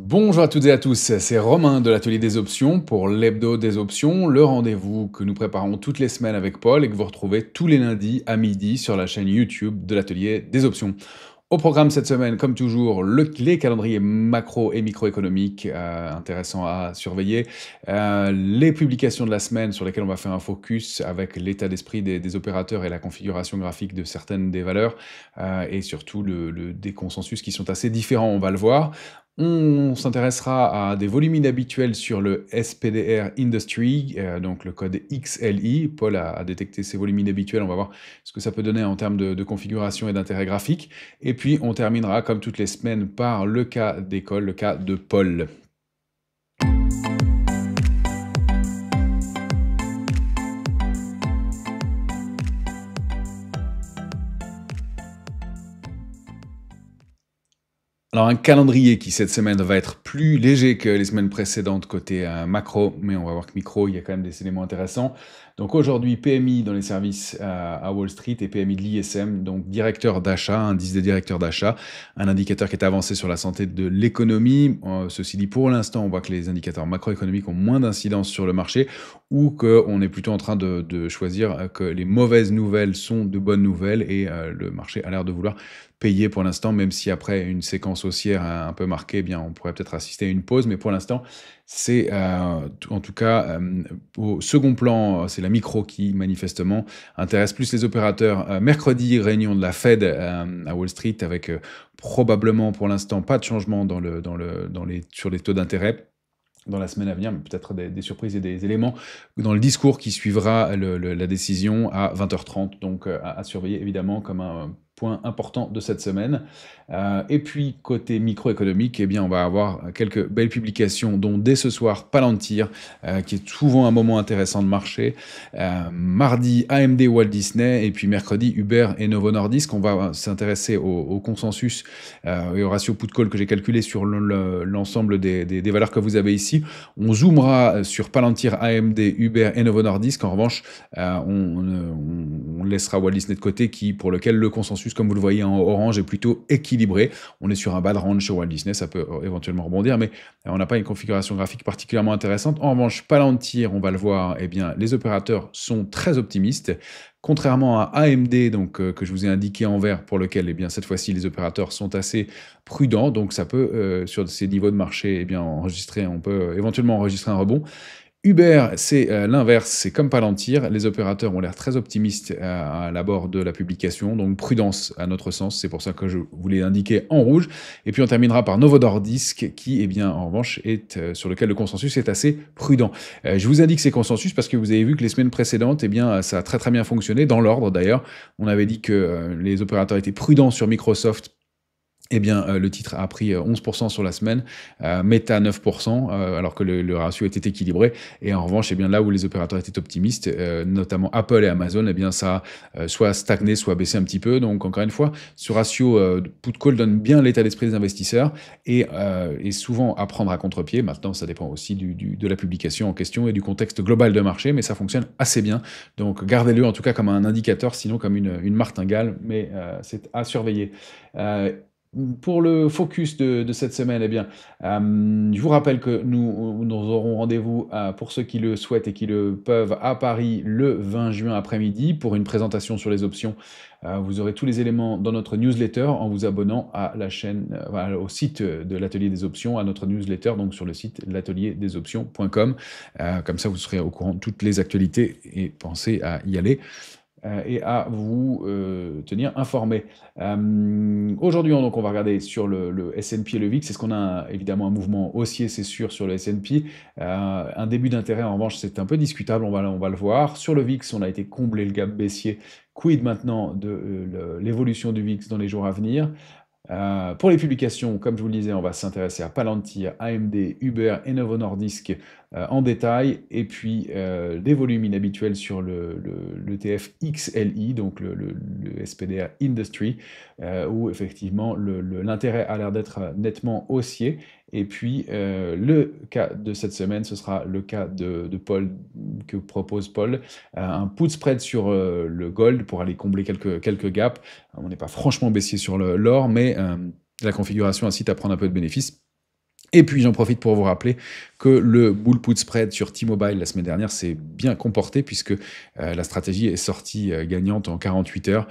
Bonjour à toutes et à tous, c'est Romain de l'Atelier des Options pour l'Hebdo des Options, le rendez-vous que nous préparons toutes les semaines avec Paul et que vous retrouvez tous les lundis à midi sur la chaîne YouTube de l'Atelier des Options. Au programme cette semaine, comme toujours, les calendriers macro et microéconomiques intéressants à surveiller, les publications de la semaine sur lesquelles on va faire un focus avec l'état d'esprit des opérateurs et la configuration graphique de certaines des valeurs, et surtout des consensus qui sont assez différents, on va le voir. On s'intéressera à des volumes inhabituels sur le SPDR Industry, donc le code XLI. Paul a détecté ces volumes inhabituels, on va voir ce que ça peut donner en termes de configuration et d'intérêt graphique. Et puis on terminera comme toutes les semaines par le cas d'école, le cas de Paul. Alors un calendrier qui cette semaine va être plus léger que les semaines précédentes côté macro, mais on va voir que micro, il y a quand même des éléments intéressants. Donc aujourd'hui, PMI dans les services à Wall Street et PMI de l'ISM, donc directeur d'achat, indice des directeurs d'achat, un indicateur qui est avancé sur la santé de l'économie. Ceci dit, pour l'instant, on voit que les indicateurs macroéconomiques ont moins d'incidence sur le marché ou qu'on est plutôt en train de choisir que les mauvaises nouvelles sont de bonnes nouvelles et le marché a l'air de vouloir payer pour l'instant, même si après une séquence haussière un peu marquée, eh bien, on pourrait peut-être assister à une pause, mais pour l'instant, c'est en tout cas au second plan, c'est la micro qui manifestement intéresse plus les opérateurs. Mercredi, réunion de la Fed à Wall Street avec probablement pour l'instant pas de changement sur les taux d'intérêt dans la semaine à venir, mais peut-être des surprises et des éléments dans le discours qui suivra la décision à 20h30, donc à surveiller évidemment comme un point important de cette semaine. Et puis, côté microéconomique, eh bien, on va avoir quelques belles publications, dont dès ce soir, Palantir, qui est souvent un moment intéressant de marché. Mardi, AMD, Walt Disney, et puis mercredi, Uber et Novo Nordisk. On va s'intéresser au consensus et au ratio put-call que j'ai calculé sur l'ensemble des valeurs que vous avez ici. On zoomera sur Palantir, AMD, Uber et Novo Nordisk. En revanche, on laissera Walt Disney de côté, pour lequel le consensus, comme vous le voyez en orange, est plutôt équilibré. On est sur un bas de range chez Walt Disney, ça peut éventuellement rebondir, mais on n'a pas une configuration graphique particulièrement intéressante. En revanche, Palantir, on va le voir, eh bien, les opérateurs sont très optimistes. Contrairement à AMD, donc, que je vous ai indiqué en vert, pour lequel, eh bien, cette fois-ci, les opérateurs sont assez prudents, donc ça peut, sur ces niveaux de marché, eh bien, on peut éventuellement enregistrer un rebond. Uber, c'est l'inverse, c'est comme Palantir, les opérateurs ont l'air très optimistes à l'abord de la publication, donc prudence à notre sens, c'est pour ça que je voulais indiquer en rouge. Et puis on terminera par Novo Nordisk, qui, eh bien, en revanche, est sur lequel le consensus est assez prudent. Je vous indique ces consensus parce que vous avez vu que les semaines précédentes, eh bien, ça a très très bien fonctionné, dans l'ordre d'ailleurs. On avait dit que les opérateurs étaient prudents sur Microsoft. Eh bien, le titre a pris 11% sur la semaine, Meta 9%, alors que le ratio était équilibré. Et en revanche, eh bien, là où les opérateurs étaient optimistes, notamment Apple et Amazon, eh bien, ça a soit stagné, soit baissé un petit peu. Donc, encore une fois, ce ratio put-call donne bien l'état d'esprit des investisseurs et souvent à prendre à contre-pied. Maintenant, ça dépend aussi de la publication en question et du contexte global de marché, mais ça fonctionne assez bien. Donc, gardez-le en tout cas comme un indicateur, sinon comme une martingale, mais c'est à surveiller. Pour le focus de cette semaine, eh bien, je vous rappelle que nous aurons rendez-vous pour ceux qui le souhaitent et qui le peuvent à Paris le 20 juin après-midi pour une présentation sur les options. Vous aurez tous les éléments dans notre newsletter en vous abonnant à la chaîne, au site de l'Atelier des Options, à notre newsletter, donc sur le site l'atelierDesOptions.com. Comme ça, vous serez au courant de toutes les actualités et pensez à y aller. Et à vous tenir informé. Aujourd'hui, donc, on va regarder sur le S&P et le VIX. Est-ce qu'on a évidemment un mouvement haussier, c'est sûr, sur le S&P. Un début d'intérêt, en revanche, c'est un peu discutable, on va le voir. Sur le VIX, on a été comblé le gap baissier. Quid maintenant de l'évolution du VIX dans les jours à venir? Pour les publications, comme je vous le disais, on va s'intéresser à Palantir, AMD, Uber et Novo Nordisk en détail, et puis des volumes inhabituels sur l'ETF XLI, donc le SPDR Industry, où effectivement l'intérêt a l'air d'être nettement haussier. Et puis le cas de cette semaine, ce sera le cas de Paul, que propose Paul, un put spread sur le gold pour aller combler quelques gaps. On n'est pas franchement baissier sur l'or, mais la configuration incite à prendre un peu de bénéfice. Et puis j'en profite pour vous rappeler que le bull put spread sur T-Mobile la semaine dernière s'est bien comporté puisque la stratégie est sortie gagnante en 48 heures.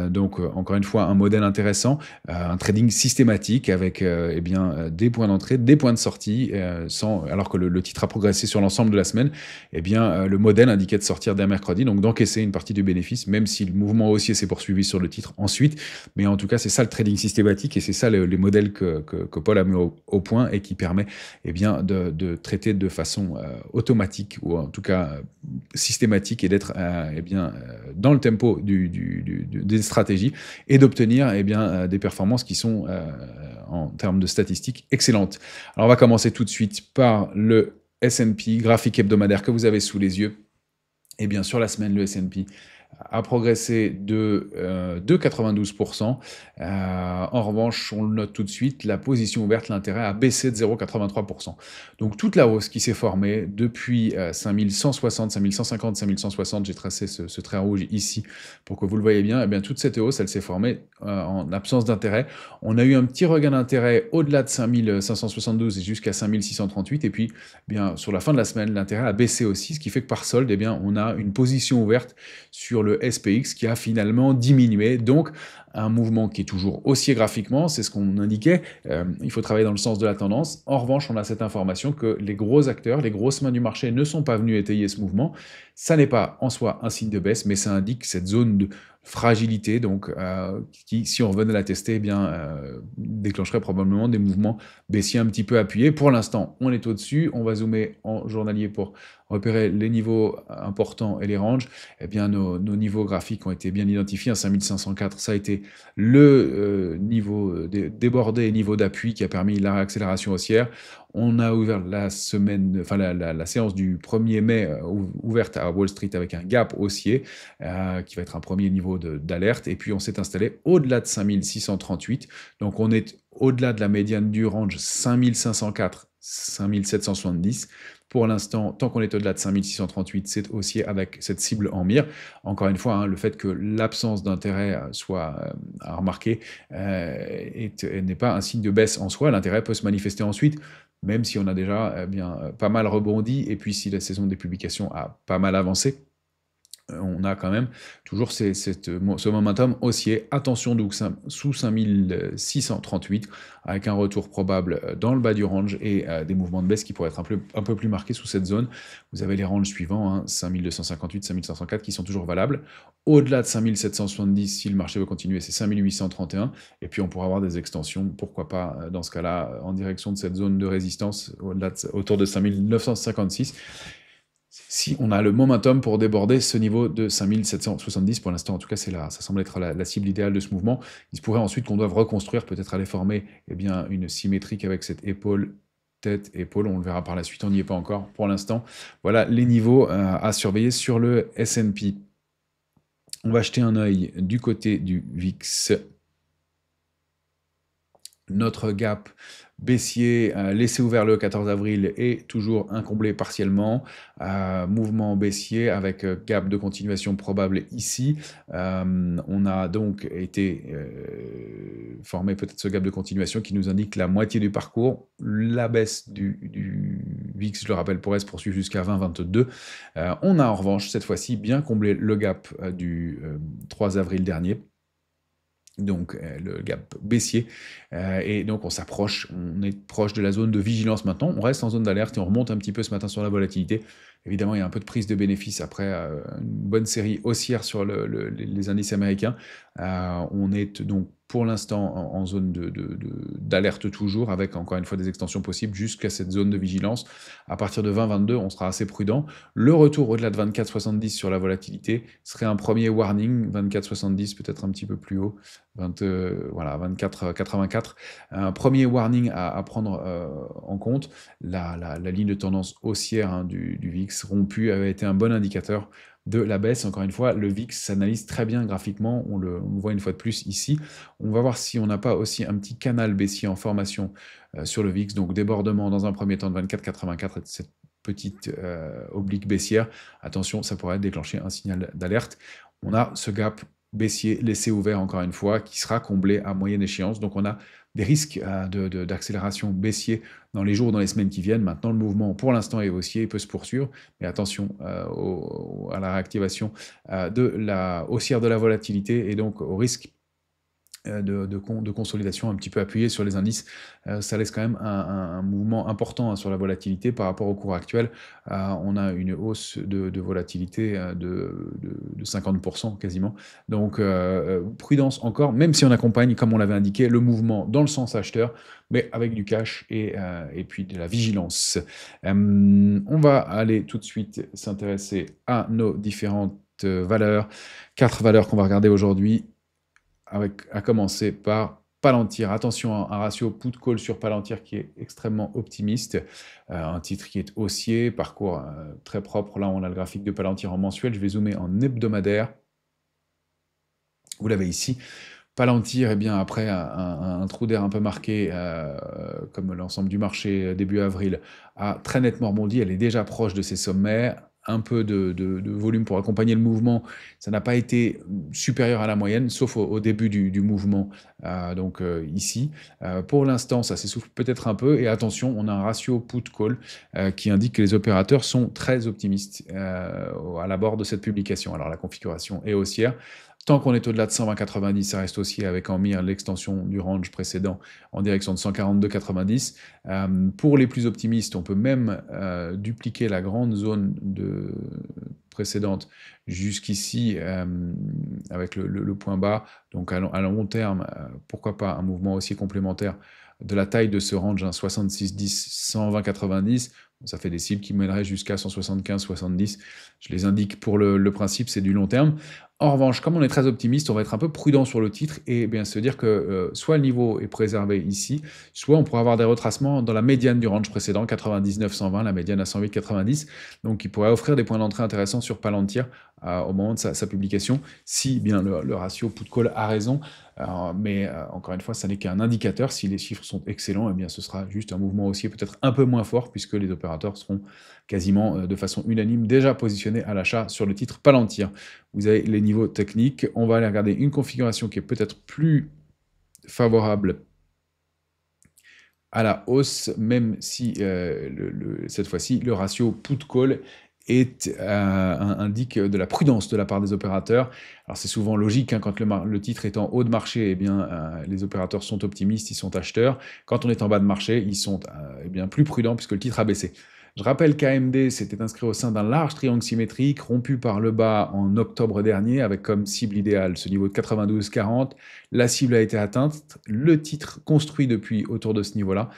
Donc encore une fois un modèle intéressant, un trading systématique avec eh bien, des points d'entrée, des points de sortie, alors que le titre a progressé sur l'ensemble de la semaine. Eh bien, le modèle indiquait de sortir dès mercredi, donc d'encaisser une partie du bénéfice, même si le mouvement haussier s'est poursuivi sur le titre ensuite. Mais en tout cas, c'est ça le trading systématique et c'est ça les modèles que Paul a mis au point et qui permet eh bien, de traiter de façon automatique ou en tout cas systématique et d'être eh bien, dans le tempo des stratégies et d'obtenir eh bien, des performances qui sont en termes de statistiques excellentes. Alors on va commencer tout de suite par le S&P, graphique hebdomadaire que vous avez sous les yeux. Et bien sur la semaine, le S&P a progressé de 2,92%. En revanche, on le note tout de suite, la position ouverte, l'intérêt a baissé de 0,83%. Donc toute la hausse qui s'est formée depuis 5160, 5150, 5160, j'ai tracé ce trait rouge ici pour que vous le voyez bien, et bien toute cette hausse, elle s'est formée en absence d'intérêt. On a eu un petit regain d'intérêt au-delà de 5572 et jusqu'à 5638, et puis bien sur la fin de la semaine, l'intérêt a baissé aussi, ce qui fait que par solde, eh bien, on a une position ouverte sur le SPX qui a finalement diminué. Donc, un mouvement qui est toujours haussier graphiquement, c'est ce qu'on indiquait, il faut travailler dans le sens de la tendance. En revanche, on a cette information que les gros acteurs, les grosses mains du marché ne sont pas venus étayer ce mouvement. Ça n'est pas en soi un signe de baisse, mais ça indique cette zone de fragilité, donc qui, si on revenait la tester, eh bien, déclencherait probablement des mouvements baissiers un petit peu appuyés. Pour l'instant, on est au-dessus, on va zoomer en journalier pour repérer les niveaux importants et les ranges. Eh bien, nos niveaux graphiques ont été bien identifiés. 5504, ça a été le niveau débordé et niveau d'appui qui a permis la réaccélération haussière. On a ouvert la semaine, enfin la séance du 1er mai ouverte à Wall Street avec un gap haussier qui va être un premier niveau d'alerte. Et puis on s'est installé au-delà de 5638. Donc on est au-delà de la médiane du range 5504, 5770. Pour l'instant, tant qu'on est au-delà de 5638, c'est haussier avec cette cible en mire. Encore une fois, hein, le fait que l'absence d'intérêt soit à remarquer n'est pas un signe de baisse en soi. L'intérêt peut se manifester ensuite, même si on a déjà pas mal rebondi, et puis si la saison des publications a pas mal avancé. On a quand même toujours ce momentum haussier. Attention donc sous 5638 avec un retour probable dans le bas du range et des mouvements de baisse qui pourraient être un peu plus marqués sous cette zone. Vous avez les ranges suivants, hein, 5258, 5504 qui sont toujours valables. Au-delà de 5770, si le marché veut continuer, c'est 5831. Et puis on pourra avoir des extensions, pourquoi pas dans ce cas-là, en direction de cette zone de résistance autour de 5956. Si on a le momentum pour déborder ce niveau de 5770, pour l'instant en tout cas ça semble être la cible idéale de ce mouvement. Il se pourrait ensuite qu'on doive reconstruire, peut-être aller former une symétrique avec cette épaule, tête, épaule, on le verra par la suite, on n'y est pas encore pour l'instant. Voilà les niveaux à surveiller sur le S&P. On va jeter un œil du côté du VIX. Notre gap baissier laissé ouvert le 14 avril est toujours incomblé partiellement. Mouvement baissier avec gap de continuation probable ici. On a donc été formé peut-être ce gap de continuation qui nous indique la moitié du parcours. La baisse du VIX, je le rappelle, pourrait se poursuivre jusqu'à 20,22. On a en revanche cette fois-ci bien comblé le gap du 3 avril dernier. Donc le gap baissier, et donc on s'approche, on est proche de la zone de vigilance maintenant, on reste en zone d'alerte et on remonte un petit peu ce matin sur la volatilité. Évidemment, il y a un peu de prise de bénéfice après une bonne série haussière sur les indices américains. On est donc pour l'instant en zone d'alerte toujours, avec encore une fois des extensions possibles jusqu'à cette zone de vigilance. À partir de 20,22, on sera assez prudent. Le retour au-delà de 24,70 sur la volatilité serait un premier warning, 24,70 peut-être un petit peu plus haut, voilà, 24,84. Un premier warning à prendre en compte. La ligne de tendance haussière du VIX rompu avait été un bon indicateur de la baisse. Encore une fois, le VIX s'analyse très bien graphiquement, on le voit une fois de plus ici. On va voir si on n'a pas aussi un petit canal baissier en formation sur le VIX, donc débordement dans un premier temps de 24,84 et cette petite oblique baissière. Attention, ça pourrait déclencher un signal d'alerte. On a ce gap baissier laissé ouvert encore une fois qui sera comblé à moyenne échéance, donc on a des risques d'accélération baissier dans les jours ou dans les semaines qui viennent. Maintenant, le mouvement, pour l'instant, est haussier, il peut se poursuivre, mais attention à la réactivation de la haussière de la volatilité et donc au risque de consolidation un petit peu appuyé sur les indices. Ça laisse quand même un mouvement important sur la volatilité par rapport au cours actuel. On a une hausse de volatilité de 50% quasiment. Donc prudence encore, même si on accompagne, comme on l'avait indiqué, le mouvement dans le sens acheteur, mais avec du cash et puis de la vigilance. On va aller tout de suite s'intéresser à nos différentes valeurs. 4 valeurs qu'on va regarder aujourd'hui, à commencer par Palantir. Attention, un ratio put-call sur Palantir qui est extrêmement optimiste. Un titre qui est haussier, parcours très propre. Là, on a le graphique de Palantir en mensuel. Je vais zoomer en hebdomadaire. Vous l'avez ici. Palantir, eh bien, après un trou d'air un peu marqué, comme l'ensemble du marché début avril, a très nettement rebondi. Elle est déjà proche de ses sommets. Un peu de volume pour accompagner le mouvement. Ça n'a pas été supérieur à la moyenne, sauf au début du mouvement, donc ici. Pour l'instant, ça s'essouffle peut-être un peu. Et attention, on a un ratio put-call qui indique que les opérateurs sont très optimistes à l'abord de cette publication. Alors la configuration est haussière. Tant qu'on est au-delà de 120,90, ça reste haussier avec en mire l'extension du range précédent en direction de 142,90. Pour les plus optimistes, on peut même dupliquer la grande zone précédente jusqu'ici avec le point bas. Donc à long terme, pourquoi pas un mouvement aussi complémentaire de la taille de ce range, 66,10, 120,90. Ça fait des cibles qui mèneraient jusqu'à 175,70. Je les indique pour le principe, c'est du long terme. En revanche, comme on est très optimiste, on va être un peu prudent sur le titre et bien se dire que soit le niveau est préservé ici, soit on pourra avoir des retracements dans la médiane du range précédent, 99,120, la médiane à 108,90, donc qui pourrait offrir des points d'entrée intéressants sur Palantir au moment de sa publication, si bien le ratio put-call a raison. Mais encore une fois, ça n'est qu'un indicateur. Si les chiffres sont excellents, eh bien, ce sera juste un mouvement haussier peut-être un peu moins fort, puisque les opérateurs seront quasiment de façon unanime déjà positionnés à l'achat sur le titre Palantir. Vous avez les niveaux techniques. On va aller regarder une configuration qui est peut-être plus favorable à la hausse, même si cette fois-ci, le ratio put-call indique de la prudence de la part des opérateurs. Alors c'est souvent logique, hein, quand le titre est en haut de marché, eh bien, les opérateurs sont optimistes, ils sont acheteurs. Quand on est en bas de marché, ils sont eh bien, plus prudents puisque le titre a baissé. Je rappelle qu'AMD s'était inscrit au sein d'un large triangle symétrique rompu par le bas en octobre dernier avec comme cible idéale ce niveau de 92,40. La cible a été atteinte, le titre construit depuis autour de ce niveau-là.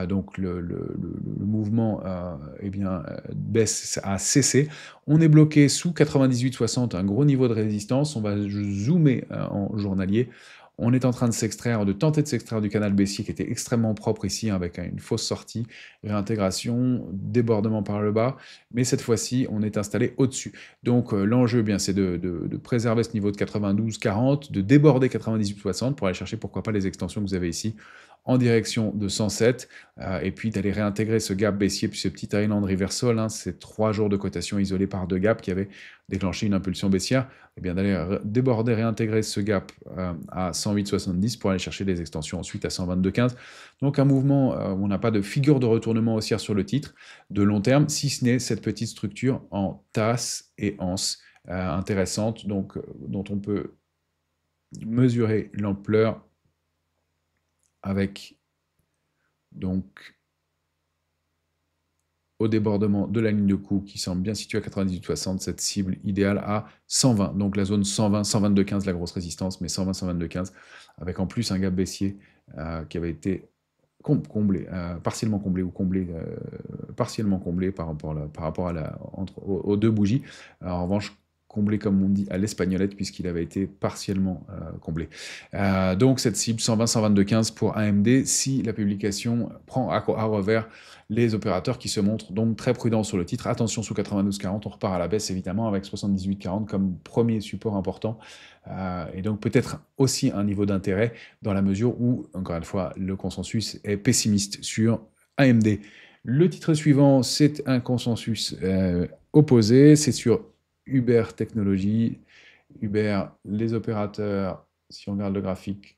Donc le mouvement eh bien, baisse a cessé. On est bloqué sous 98,60, un gros niveau de résistance. On va zoomer en journalier. On est en train de tenter de s'extraire du canal baissier qui était extrêmement propre ici, hein, avec une fausse sortie, réintégration, débordement par le bas, mais cette fois-ci, on est installé au-dessus. Donc l'enjeu, eh bien, c'est de préserver ce niveau de 92,40, de déborder 98,60 pour aller chercher, pourquoi pas, les extensions que vous avez ici en direction de 107, et puis d'aller réintégrer ce gap baissier, puis ce petit island reversal, hein, ces 3 jours de cotation isolés par 2 gaps qui avaient déclenché une impulsion baissière, et bien d'aller déborder, réintégrer ce gap à 108,70 pour aller chercher des extensions ensuite à 122,15. Donc un mouvement où on n'a pas de figure de retournement haussière sur le titre de long terme, si ce n'est cette petite structure en tasse et anse intéressante, donc, dont on peut mesurer l'ampleur avec donc au débordement de la ligne de coup qui semble bien située à 98,60, cette cible idéale à 120, donc la zone 120, 122,15, la grosse résistance, mais 120, 122,15, avec en plus un gap baissier qui avait été comblé, partiellement comblé ou comblé, partiellement comblé par rapport aux deux bougies. Alors, en revanche, comblé, comme on dit, à l'espagnolette, puisqu'il avait été partiellement comblé. Donc cette cible 120-122,15 pour AMD, si la publication prend à revers les opérateurs qui se montrent donc très prudents sur le titre. Attention, sous 92,40, on repart à la baisse évidemment avec 78,40 comme premier support important. Et donc peut-être aussi un niveau d'intérêt dans la mesure où, encore une fois, le consensus est pessimiste sur AMD. Le titre suivant, c'est un consensus opposé, c'est sur Uber Technologies. Uber, les opérateurs, si on regarde le graphique,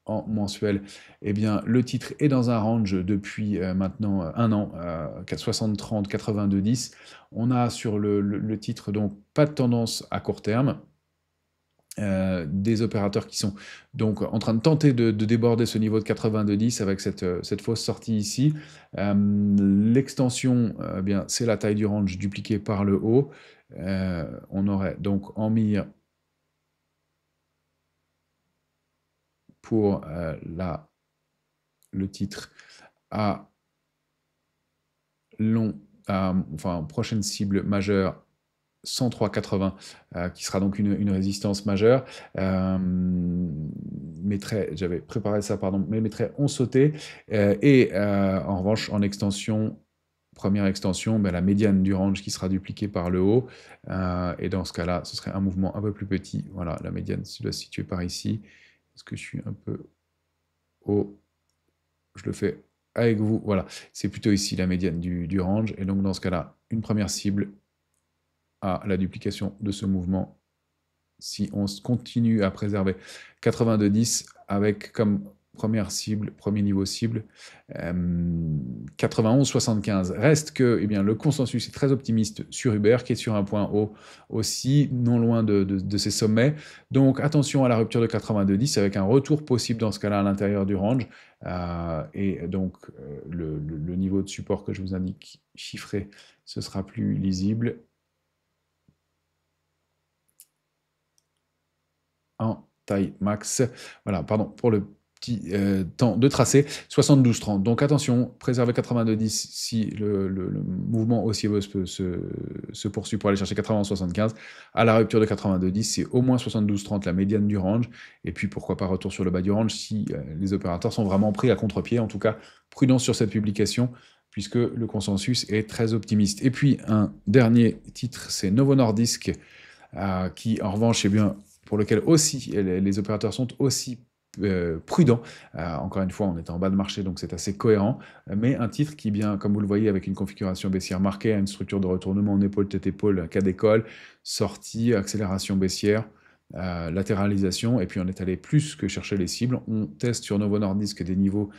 en mensuel, eh bien, le titre est dans un range depuis maintenant un an, 60-30, 82-10. On a sur le titre donc pas de tendance à court terme. Des opérateurs qui sont donc en train de tenter de déborder ce niveau de 82-10 avec cette fausse sortie ici. L'extension, bien, c'est la taille du range dupliquée par le haut. On aurait donc en mire pour le titre à enfin prochaine cible majeure 103,80 qui sera donc une résistance majeure. Mes traits, j'avais préparé ça, pardon, mais mes traits ont sauté. En revanche, en extension, première extension, ben, la médiane du range qui sera dupliquée par le haut. Et dans ce cas-là, ce serait un mouvement un peu plus petit. Voilà, la médiane doit se situer par ici. Est-ce que je suis un peu haut? Je le fais avec vous. Voilà, c'est plutôt ici la médiane du range. Et donc, dans ce cas-là, une première cible à la duplication de ce mouvement si on continue à préserver 82-10 avec comme première cible, premier niveau cible, 91-75. Reste que eh bien, le consensus est très optimiste sur Uber, qui est sur un point haut aussi, non loin de ses sommets. Donc attention à la rupture de 82-10 avec un retour possible dans ce cas-là à l'intérieur du range. Et donc le niveau de support que je vous indique chiffré, ce sera plus lisible. En taille max. Voilà, pardon, pour le petit temps de tracé, 72-30. Donc attention, préserver 82-10 si le mouvement haussier se poursuit pour aller chercher 80-75. À la rupture de 82-10, c'est au moins 72-30 la médiane du range. Et puis pourquoi pas retour sur le bas du range si les opérateurs sont vraiment pris à contre-pied. En tout cas, prudence sur cette publication puisque le consensus est très optimiste. Et puis un dernier titre, c'est Novo Nordisk, qui en revanche, eh bien, pour lequel aussi les opérateurs sont aussi prudents. Encore une fois, on est en bas de marché, donc c'est assez cohérent. Mais un titre qui, bien, comme vous le voyez, avec une configuration baissière marquée, a une structure de retournement en épaule, tête-épaule, cas d'école, sortie, accélération baissière, latéralisation, et puis on est allé plus que chercher les cibles. On teste sur Novo Nordisk des niveaux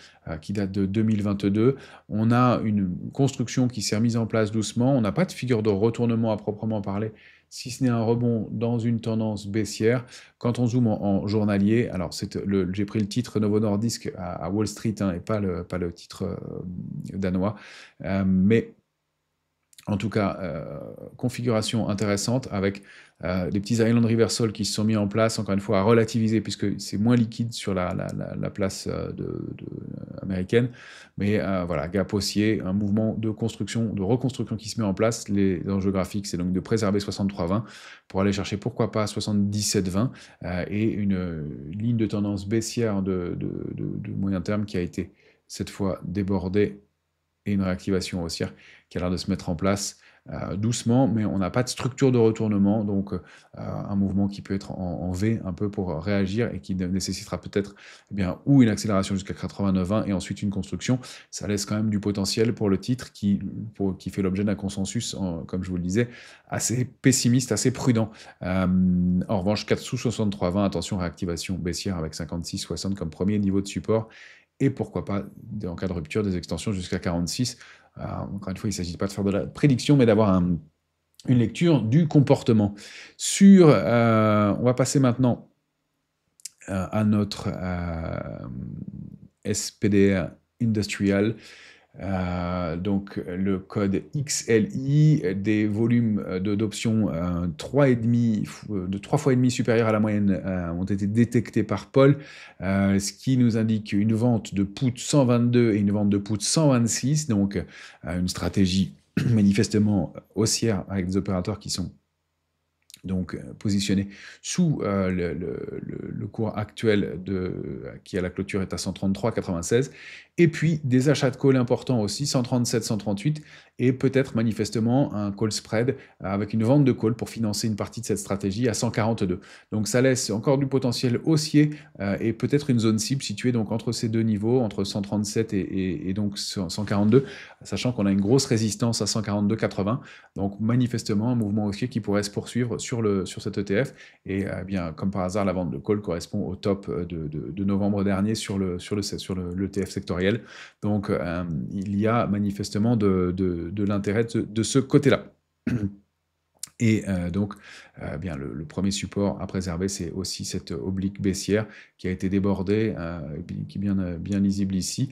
qui datent de 2022. On a une construction qui s'est remise en place doucement. On n'a pas de figure de retournement à proprement parler, si ce n'est un rebond dans une tendance baissière. Quand on zoome en journalier, alors j'ai pris le titre Novo Nordisk à Wall Street, hein, et pas le titre danois, mais en tout cas, configuration intéressante avec des petits island reversal qui se sont mis en place, encore une fois, à relativiser puisque c'est moins liquide sur la place américaine. Mais voilà, gap haussier, un mouvement de construction, de reconstruction qui se met en place. Les enjeux graphiques, c'est donc de préserver 63,20 pour aller chercher, pourquoi pas, 77,20 et une ligne de tendance baissière de moyen terme qui a été cette fois débordée et une réactivation haussière qui a l'air de se mettre en place doucement, mais on n'a pas de structure de retournement, donc un mouvement qui peut être en V un peu pour réagir et qui nécessitera peut-être ou une accélération jusqu'à 89,20 et ensuite une construction. Ça laisse quand même du potentiel pour le titre qui fait l'objet d'un consensus, comme je vous le disais, assez pessimiste, assez prudent. En revanche, 4 sous 63,20, attention, réactivation baissière avec 56,60 comme premier niveau de support. Et pourquoi pas, en cas de rupture, des extensions jusqu'à 46. Encore une fois, il ne s'agit pas de faire de la prédiction, mais d'avoir une lecture du comportement. On va passer maintenant à notre SPDR Industrial. Donc le code XLI, des volumes d'options 3 fois et demi supérieurs à la moyenne ont été détectés par Paul, ce qui nous indique une vente de put 122 et une vente de put 126, donc une stratégie manifestement haussière avec des opérateurs qui sont donc positionné sous le cours actuel qui à la clôture est à 133,96, et puis des achats de call importants aussi, 137, 138, et peut-être manifestement un call spread avec une vente de call pour financer une partie de cette stratégie à 142. Donc ça laisse encore du potentiel haussier et peut-être une zone cible située donc entre ces deux niveaux, entre 137 et donc 142, sachant qu'on a une grosse résistance à 142,80, donc manifestement un mouvement haussier qui pourrait se poursuivre sur sur cet ETF. Et bien, comme par hasard, la vente de call correspond au top de novembre dernier sur l'ETF sectoriel. Donc, il y a manifestement de l'intérêt de ce côté-là. Et donc, bien, le premier support à préserver, c'est aussi cette oblique baissière qui a été débordée, qui est bien lisible ici,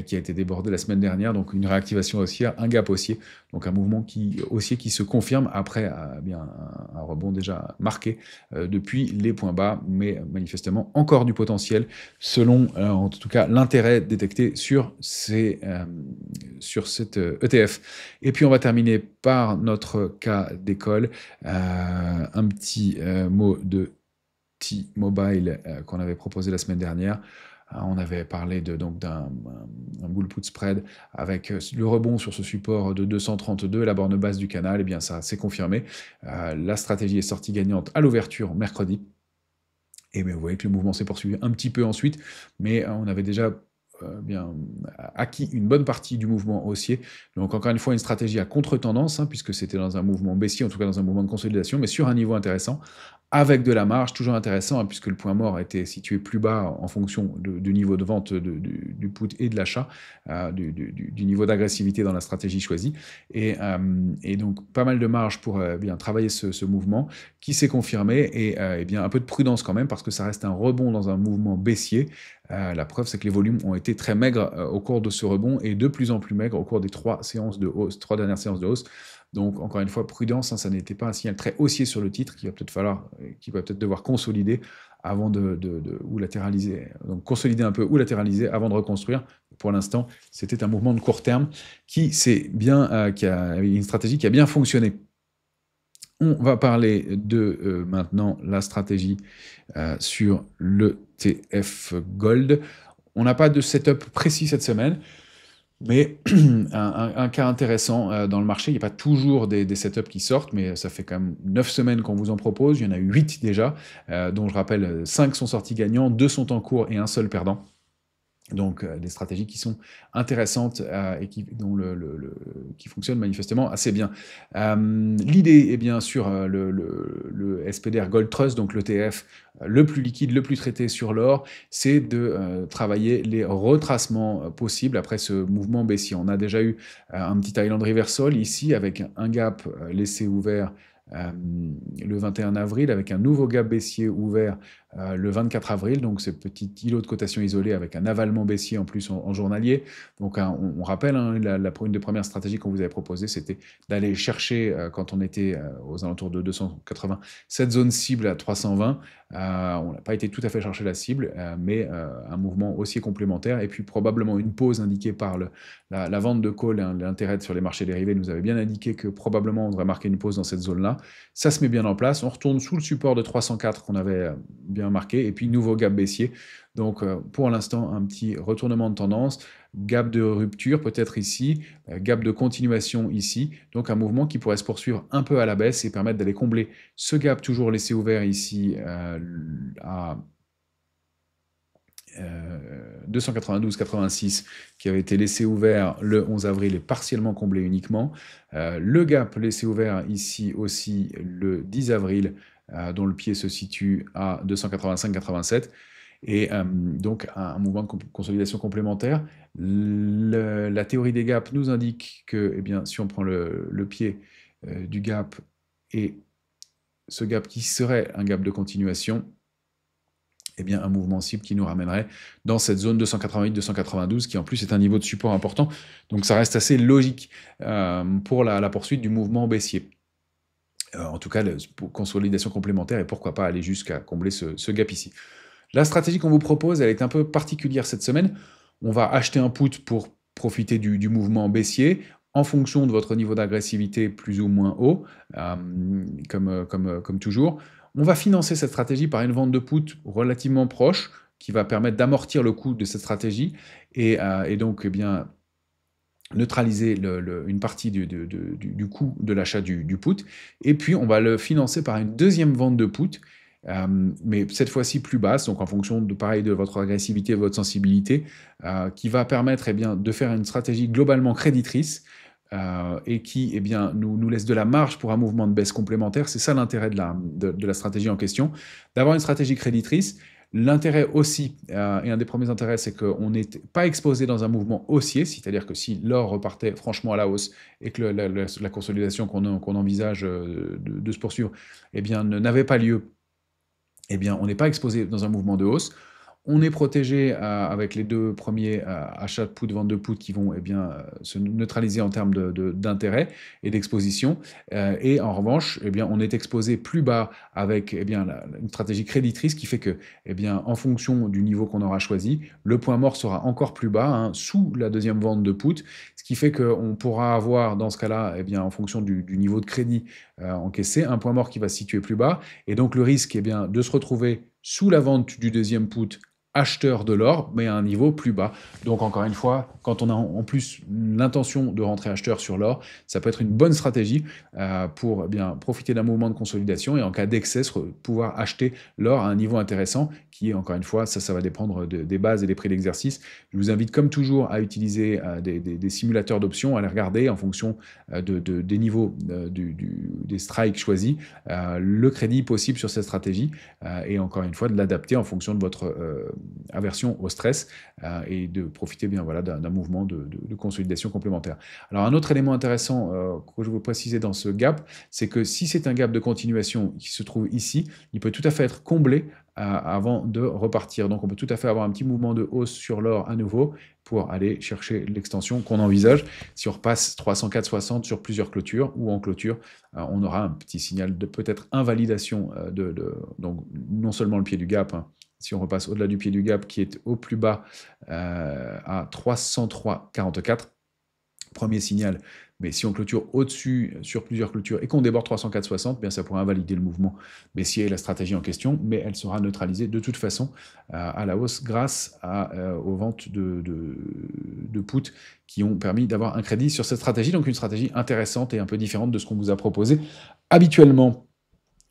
qui a été débordée la semaine dernière. Donc, une réactivation haussière, un gap haussier, donc un mouvement haussier qui se confirme après bien, un rebond déjà marqué depuis les points bas, mais manifestement encore du potentiel selon, en tout cas, l'intérêt détecté sur cet ETF. Et puis, on va terminer par notre cas d'école. Un petit mot de T-Mobile qu'on avait proposé la semaine dernière. On avait parlé donc d'un bull put spread avec le rebond sur ce support de 232, la borne basse du canal. Et bien ça s'est confirmé. La stratégie est sortie gagnante à l'ouverture mercredi. Et bien vous voyez que le mouvement s'est poursuivi un petit peu ensuite, mais on avait déjà bien acquis une bonne partie du mouvement haussier. Donc encore une fois, une stratégie à contre-tendance, puisque c'était dans un mouvement baissier, en tout cas dans un mouvement de consolidation, mais sur un niveau intéressant, avec de la marge, toujours intéressant, puisque le point mort était situé plus bas en fonction du niveau de vente du put et de l'achat, du niveau d'agressivité dans la stratégie choisie. Et donc pas mal de marge pour bien travailler ce mouvement qui s'est confirmé, et bien un peu de prudence quand même, parce que ça reste un rebond dans un mouvement baissier. La preuve, c'est que les volumes ont été très maigres au cours de ce rebond, et de plus en plus maigres au cours des trois dernières séances de hausse. Donc, encore une fois, prudence, ça n'était pas un signal très haussier sur le titre qui va peut-être devoir consolider avant ou latéraliser. Donc, consolider un peu ou latéraliser avant de reconstruire. Pour l'instant, c'était un mouvement de court terme qui a une stratégie qui a bien fonctionné. On va parler de maintenant la stratégie sur l'ETF Gold. On n'a pas de setup précis cette semaine, mais un cas intéressant dans le marché. Il n'y a pas toujours des setups qui sortent, mais ça fait quand même 9 semaines qu'on vous en propose. Il y en a eu 8 déjà, dont je rappelle 5 sont sortis gagnants, 2 sont en cours et un seul perdant. Donc des stratégies qui sont intéressantes et qui fonctionnent manifestement assez bien. L'idée est bien sûr le SPDR Gold Trust, donc l'ETF le plus liquide, le plus traité sur l'or, c'est de travailler les retracements possibles après ce mouvement baissier. On a déjà eu un petit Island Reversal ici avec un gap laissé ouvert le 21 avril, avec un nouveau gap baissier ouvert le 24 avril, donc ce petit îlot de cotation isolé avec un avalement baissier en plus en journalier. Donc on rappelle, une des premières stratégies qu'on vous avait proposées, c'était d'aller chercher, quand on était aux alentours de 280, cette zone cible à 320. On n'a pas été tout à fait chercher la cible, mais un mouvement haussier complémentaire, et puis probablement une pause indiquée par la vente de call, l'intérêt sur les marchés dérivés nous avait bien indiqué que probablement on devrait marquer une pause dans cette zone-là. Ça se met bien en place, on retourne sous le support de 304 qu'on avait bien marqué, et puis nouveau gap baissier. Donc pour l'instant, un petit retournement de tendance, gap de rupture peut-être ici, gap de continuation ici, donc un mouvement qui pourrait se poursuivre un peu à la baisse et permettre d'aller combler ce gap toujours laissé ouvert ici à 292,86 qui avait été laissé ouvert le 11 avril et partiellement comblé uniquement. Le gap laissé ouvert ici aussi le 10 avril, dont le pied se situe à 285,87. Et donc un mouvement de consolidation complémentaire. La théorie des gaps nous indique que si on prend le pied du gap et ce gap qui serait un gap de continuation, un mouvement cible qui nous ramènerait dans cette zone 288-292, qui en plus est un niveau de support important. Donc ça reste assez logique pour la poursuite du mouvement baissier. En tout cas, pour consolidation complémentaire, et pourquoi pas aller jusqu'à combler ce gap ici. La stratégie qu'on vous propose, elle est un peu particulière cette semaine. On va acheter un put pour profiter du mouvement baissier en fonction de votre niveau d'agressivité plus ou moins haut, comme toujours. On va financer cette stratégie par une vente de put relativement proche qui va permettre d'amortir le coût de cette stratégie et donc neutraliser une partie du coût de l'achat du put. Et puis on va le financer par une deuxième vente de put, mais cette fois-ci plus basse, donc en fonction de votre agressivité et de votre sensibilité, qui va permettre de faire une stratégie globalement créditrice, et qui eh bien, nous laisse de la marge pour un mouvement de baisse complémentaire. C'est ça l'intérêt de la stratégie en question, d'avoir une stratégie créditrice. L'intérêt aussi, et un des premiers intérêts, c'est qu'on n'est pas exposé dans un mouvement haussier, c'est-à-dire que si l'or repartait franchement à la hausse et que la consolidation qu'on envisage de se poursuivre eh bien, n'avait pas lieu, eh bien, on n'est pas exposé dans un mouvement de hausse. On est protégé avec les deux premiers achats de put, vente de put qui vont eh bien, se neutraliser en termes d'intérêt et d'exposition. Et en revanche, eh bien, on est exposé plus bas avec eh bien, une stratégie créditrice qui fait que, eh bien, en fonction du niveau qu'on aura choisi, le point mort sera encore plus bas, hein, sous la deuxième vente de put, ce qui fait qu'on pourra avoir dans ce cas-là, eh bien, en fonction du niveau de crédit encaissé, un point mort qui va se situer plus bas. Et donc le risque eh bien, de se retrouver sous la vente du deuxième put, acheteur de l'or, mais à un niveau plus bas. Donc encore une fois, quand on a en plus l'intention de rentrer acheteur sur l'or, ça peut être une bonne stratégie pour eh bien, profiter d'un mouvement de consolidation et en cas d'excès, pouvoir acheter l'or à un niveau intéressant qui est, encore une fois, ça va dépendre des bases et des prix d'exercice. Je vous invite comme toujours à utiliser des simulateurs d'options, à les regarder en fonction des niveaux des strikes choisis, le crédit possible sur cette stratégie et encore une fois de l'adapter en fonction de votre aversion au stress et de profiter bien voilà, d'un mouvement de consolidation complémentaire. Alors un autre élément intéressant que je veux préciser dans ce gap, c'est que si c'est un gap de continuation qui se trouve ici, il peut tout à fait être comblé avant de repartir. Donc on peut tout à fait avoir un petit mouvement de hausse sur l'or à nouveau pour aller chercher l'extension qu'on envisage. Si on repasse 304,60 sur plusieurs clôtures ou en clôture, on aura un petit signal de peut-être invalidation donc non seulement le pied du gap, hein, si on repasse au-delà du pied du gap qui est au plus bas à 303,44, premier signal, mais si on clôture au-dessus sur plusieurs clôtures et qu'on déborde 304,60, bien ça pourrait invalider le mouvement baissier et la stratégie en question, mais elle sera neutralisée de toute façon à la hausse grâce aux ventes de put qui ont permis d'avoir un crédit sur cette stratégie, donc une stratégie intéressante et un peu différente de ce qu'on vous a proposé habituellement.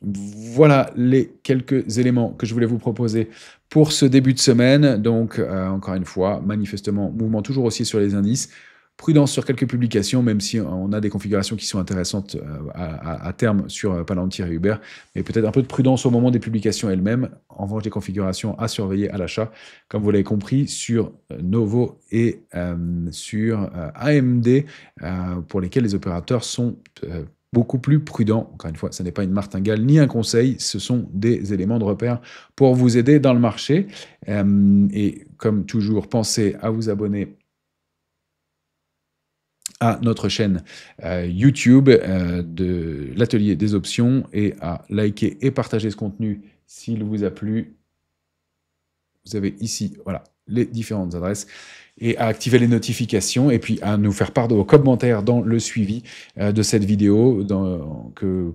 Voilà les quelques éléments que je voulais vous proposer pour ce début de semaine. Donc, encore une fois, manifestement, mouvement toujours haussier sur les indices. Prudence sur quelques publications, même si on a des configurations qui sont intéressantes à terme sur Palantir et Uber, mais peut-être un peu de prudence au moment des publications elles-mêmes. En revanche, des configurations à surveiller à l'achat, comme vous l'avez compris, sur Novo et sur AMD, pour lesquels les opérateurs sont beaucoup plus prudent. Encore une fois, ce n'est pas une martingale ni un conseil, ce sont des éléments de repère pour vous aider dans le marché. Et comme toujours, pensez à vous abonner à notre chaîne YouTube de l'Atelier des Options et à liker et partager ce contenu s'il vous a plu. Vous avez ici voilà, les différentes adresses et à activer les notifications et puis à nous faire part de vos commentaires dans le suivi de cette vidéo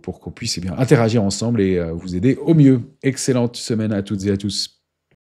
pour qu'on puisse eh bien, interagir ensemble et vous aider au mieux. Excellente semaine à toutes et à tous.